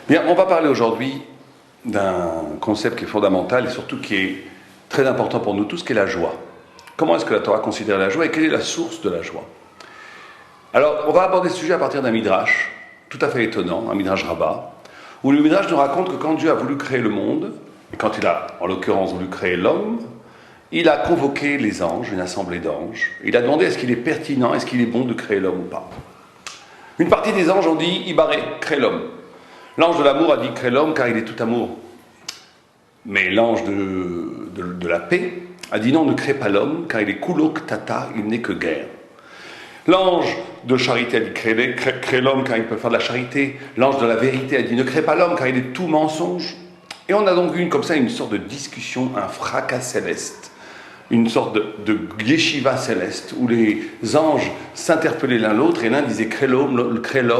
Bien, on va parler aujourd'hui d'un concept qui est fondamental et surtout qui est très important pour nous tous, qui est la joie. Comment est-ce que la Torah considère la joie et quelle est la source de la joie? Alors, on va aborder ce sujet à partir d'un midrash tout à fait étonnant, un midrash rabbah, où le midrash nous raconte que quand Dieu a voulu créer le monde, et quand il a, en l'occurrence, voulu créer l'homme, il a convoqué les anges, une assemblée d'anges. Il a demandé est-ce qu'il est pertinent, est-ce qu'il est bon de créer l'homme ou pas. Une partie des anges ont dit Ibaré, crée l'homme. L'ange de l'amour a dit crée l'homme car il est tout amour. Mais l'ange de la paix a dit non, ne crée pas l'homme car il est kulok tata, il n'est que guerre. L'ange de charité a dit crée l'homme car il peut faire de la charité. L'ange de la vérité a dit ne crée pas l'homme car il est tout mensonge. Et on a donc eu comme ça une sorte de discussion, un fracas céleste, une sorte de yeshiva céleste où les anges s'interpellaient l'un l'autre et l'un disait crée l'homme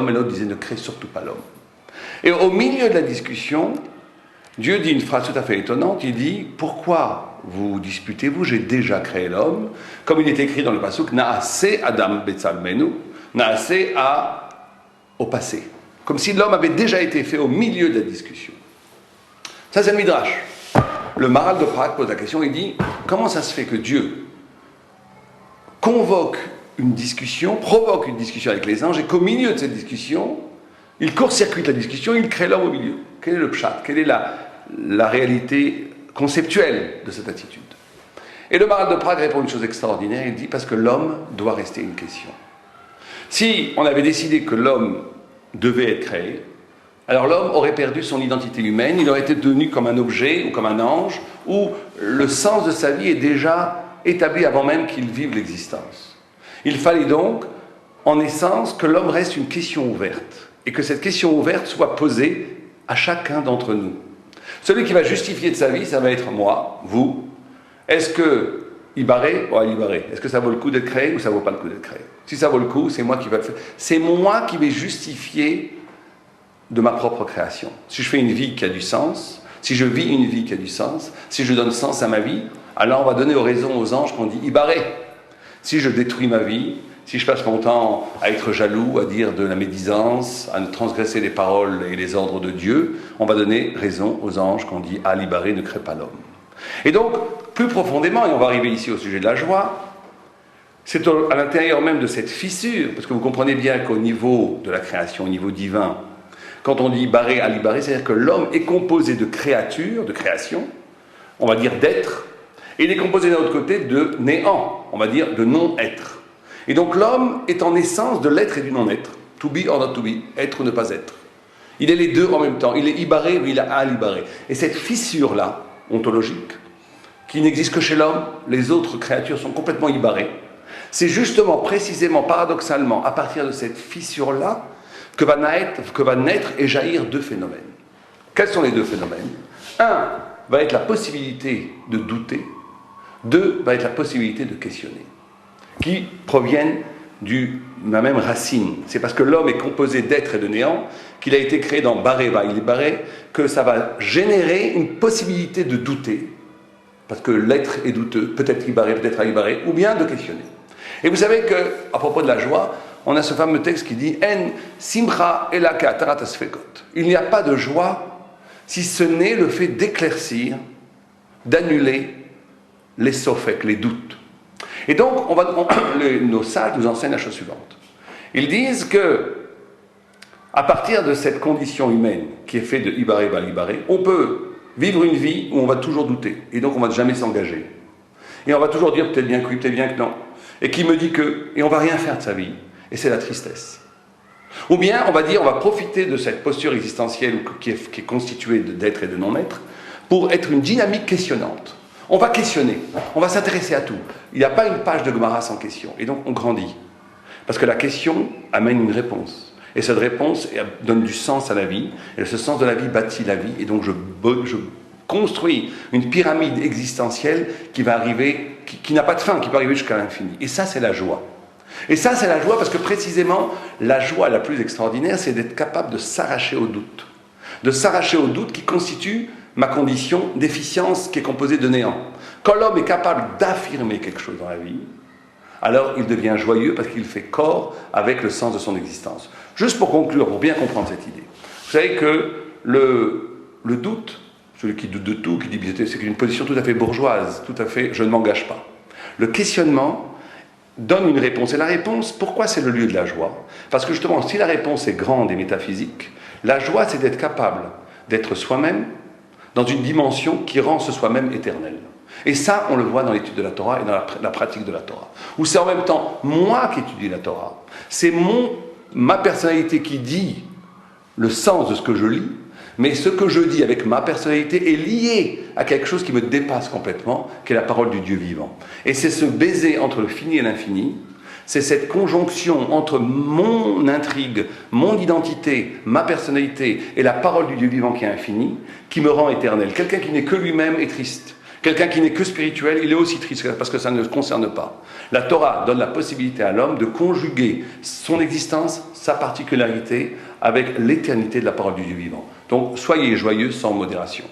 et l'autre disait ne crée surtout pas l'homme. Et au milieu de la discussion, Dieu dit une phrase tout à fait étonnante, il dit « Pourquoi vous disputez-vous? J'ai déjà créé l'homme. » Comme il est écrit dans le pasuk « Naaseh Adam Betzalmenu » Naaseh au passé. Comme si l'homme avait déjà été fait au milieu de la discussion. Ça c'est le Midrash. Le Maharal de Prague pose la question, il dit « Comment ça se fait que Dieu convoque une discussion, provoque une discussion avec les anges et qu'au milieu de cette discussion, il court-circuite la discussion, il crée l'homme au milieu. Quel est le pshat? Quelle est la réalité conceptuelle de cette attitude? Et le Maharal de Prague répond une chose extraordinaire, il dit parce que l'homme doit rester une question. Si on avait décidé que l'homme devait être créé, alors l'homme aurait perdu son identité humaine, il aurait été devenu comme un objet ou comme un ange, où le sens de sa vie est déjà établi avant même qu'il vive l'existence. Il fallait donc, en essence, que l'homme reste une question ouverte. Et que cette question ouverte soit posée à chacun d'entre nous. Celui qui va justifier de sa vie, ça va être moi, vous. Est-ce que Ibaré, est-ce que ça vaut le coup d'être créé ou ça ne vaut pas le coup d'être créé? Si ça vaut le coup, c'est moi qui vais le faire. C'est moi qui vais justifier de ma propre création. Si je fais une vie qui a du sens, si je vis une vie qui a du sens, si je donne sens à ma vie, alors on va donner raison aux anges qu'on dit Ibaré. Si je détruis ma vie, si je passe mon temps à être jaloux, à dire de la médisance, à ne transgresser les paroles et les ordres de Dieu, on va donner raison aux anges qu'on dit « Ah, Ibaré ne crée pas l'homme ». Et donc, plus profondément, et on va arriver ici au sujet de la joie, c'est à l'intérieur même de cette fissure, parce que vous comprenez bien qu'au niveau de la création, au niveau divin, quand on dit Ibaré, à l'Ibaré, c'est-à-dire que l'homme est composé de créatures, de création, on va dire d'être, et il est composé d'un autre côté de néant, on va dire de non-être. Et donc l'homme est en essence de l'être et du non-être. To be or not to be, être ou ne pas être. Il est les deux en même temps. Il est Ibaré, mais il a Al-Ibaré. Et cette fissure-là, ontologique, qui n'existe que chez l'homme, les autres créatures sont complètement Ibaré. C'est justement, précisément, paradoxalement, à partir de cette fissure-là, que va naître et jaillir deux phénomènes. Quels sont les deux phénomènes? Un va être la possibilité de douter. Deux va être la possibilité de questionner, qui proviennent de la même racine. C'est parce que l'homme est composé d'être et de néant qu'il a été créé dans Baréva, il est barré, que ça va générer une possibilité de douter, parce que l'être est douteux, peut-être Ibaré, peut-être Ibaré, ou bien de questionner. Et vous savez qu'à propos de la joie, on a ce fameux texte qui dit « En simcha elaka tarat asfekot ». Il n'y a pas de joie si ce n'est le fait d'éclaircir, d'annuler les sofek, les doutes. Et donc, nos sages nous enseignent la chose suivante. Ils disent que, à partir de cette condition humaine qui est faite de Ibaré val Ibaré, on peut vivre une vie où on va toujours douter. Et donc, on ne va jamais s'engager. Et on va toujours dire peut-être bien que oui, peut-être bien que non. Et qui me dit que, et on ne va rien faire de sa vie. Et c'est la tristesse. Ou bien, on va dire, on va profiter de cette posture existentielle qui est constituée d'être et de non-être pour être une dynamique questionnante. On va questionner, on va s'intéresser à tout. Il n'y a pas une page de Gemara sans question. Et donc on grandit. Parce que la question amène une réponse. Et cette réponse donne du sens à la vie. Et ce sens de la vie bâtit la vie. Et donc je construis une pyramide existentielle qui va arriver, qui n'a pas de fin, qui peut arriver jusqu'à l'infini. Et ça, c'est la joie. Et ça, c'est la joie parce que précisément, la joie la plus extraordinaire, c'est d'être capable de s'arracher au doute. De s'arracher au doute qui constitue ma condition d'efficience qui est composée de néant. Quand l'homme est capable d'affirmer quelque chose dans la vie, alors il devient joyeux parce qu'il fait corps avec le sens de son existence. Juste pour conclure, pour bien comprendre cette idée. Vous savez que le doute, celui qui doute de tout, qui dit c'est une position tout à fait bourgeoise, tout à fait je ne m'engage pas. Le questionnement donne une réponse. Et la réponse, pourquoi c'est le lieu de la joie? Parce que justement, si la réponse est grande et métaphysique, la joie, c'est d'être capable d'être soi-même dans une dimension qui rend ce soi-même éternel. Et ça, on le voit dans l'étude de la Torah et dans la pratique de la Torah. Où c'est en même temps moi qui étudie la Torah. C'est ma personnalité qui dit le sens de ce que je lis, mais ce que je dis avec ma personnalité est lié à quelque chose qui me dépasse complètement, qui est la parole du Dieu vivant. Et c'est ce baiser entre le fini et l'infini, c'est cette conjonction entre mon intrigue, mon identité, ma personnalité et la parole du Dieu vivant qui est infini, qui me rend éternel. Quelqu'un qui n'est que lui-même est triste. Quelqu'un qui n'est que spirituel, il est aussi triste parce que ça ne le concerne pas. La Torah donne la possibilité à l'homme de conjuguer son existence, sa particularité, avec l'éternité de la parole du Dieu vivant. Donc, soyez joyeux sans modération.